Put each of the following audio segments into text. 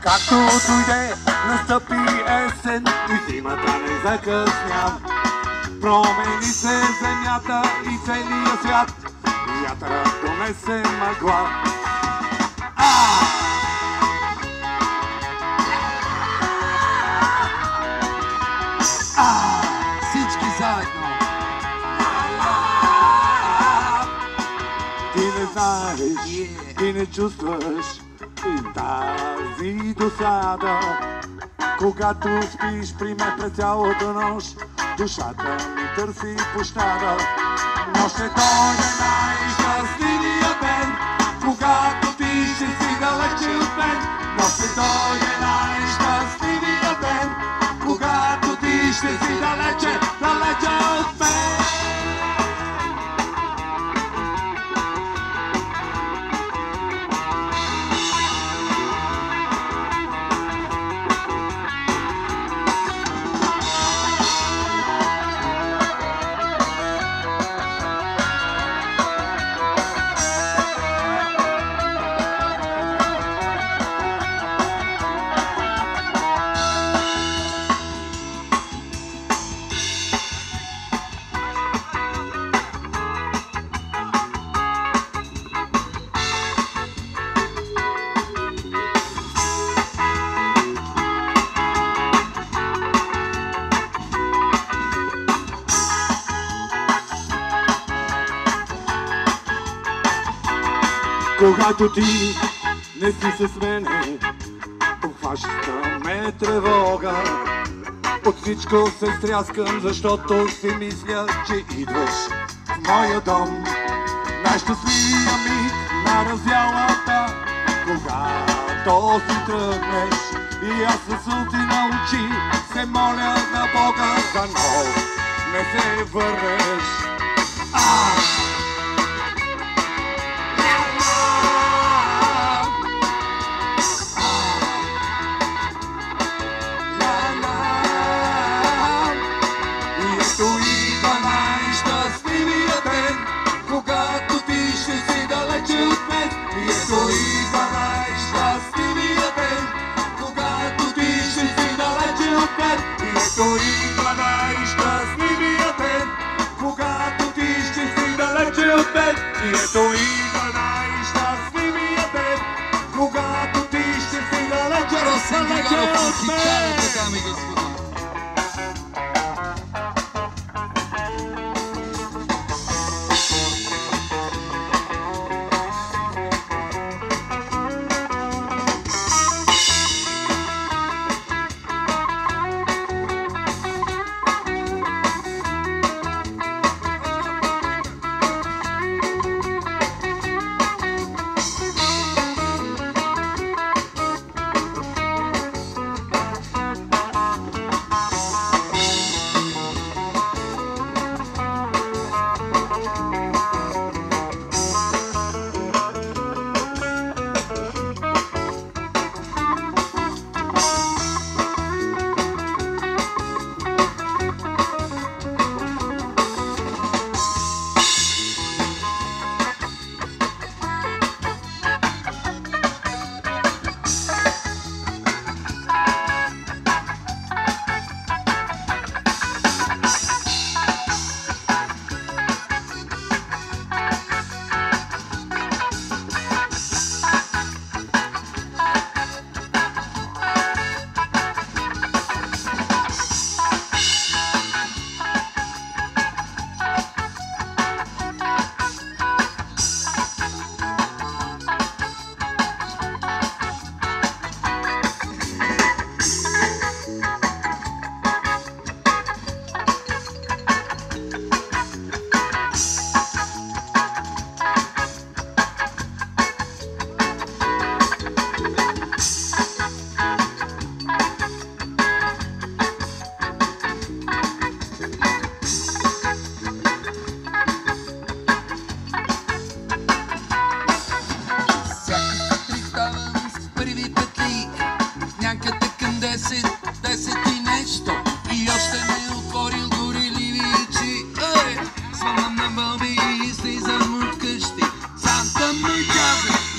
Както дойде, настъпи есен и зимата не закъсня. Промени се земята и целия свят, вятърът донесе мъгла. Всички заедно. Ти не знаеш, ти не чувстваш тази досада. Когато спиш при мен през цялата нощ, душата ми търси пощада. Но ще дойде най-щастливия ден, когато ти ще си далече от мен. Но ще дойде най-щастливия ден, когато ти ще си далече, далече от мен. Когато ти не си с мене, обхваща ме тревога. От всичко се стряскам, защото си мисля, че идваш в моя дом. Най-щастливия миг на развялата, когато си тръгнеш. И аз със сълзи на очи се моля на Бога за нов не се върнеш. Идва най-щастливия ден, когато ти ще си далече от мен. И ето идва най-щастливия ден, когато ти ще си далече, далече от мен.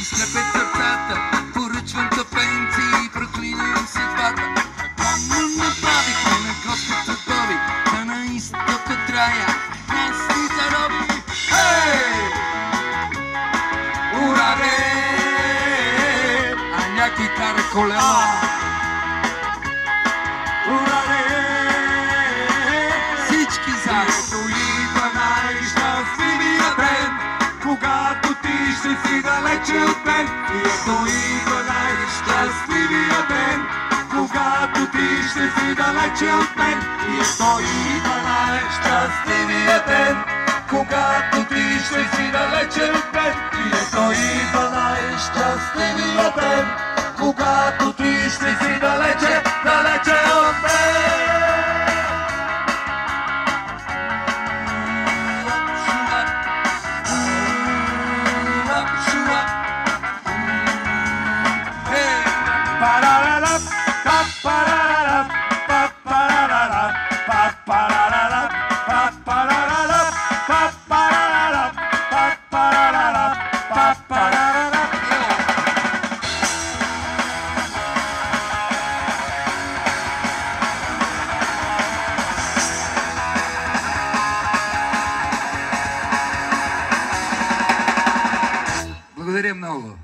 Слепят сърцата, поръчвам кафенци и някой кара колела. Всички заедно. Ето идва най-щастливия ден, когато ти ще си далече от мен. Ето идва най-щастливия ден, когато ти ще си далече от мен. Ето идва най-щастливия ден, когато ти ще си далече от мен. Ето идва най-щастливия ден, когато ти ще си далече, далече от мен. Благодаря много.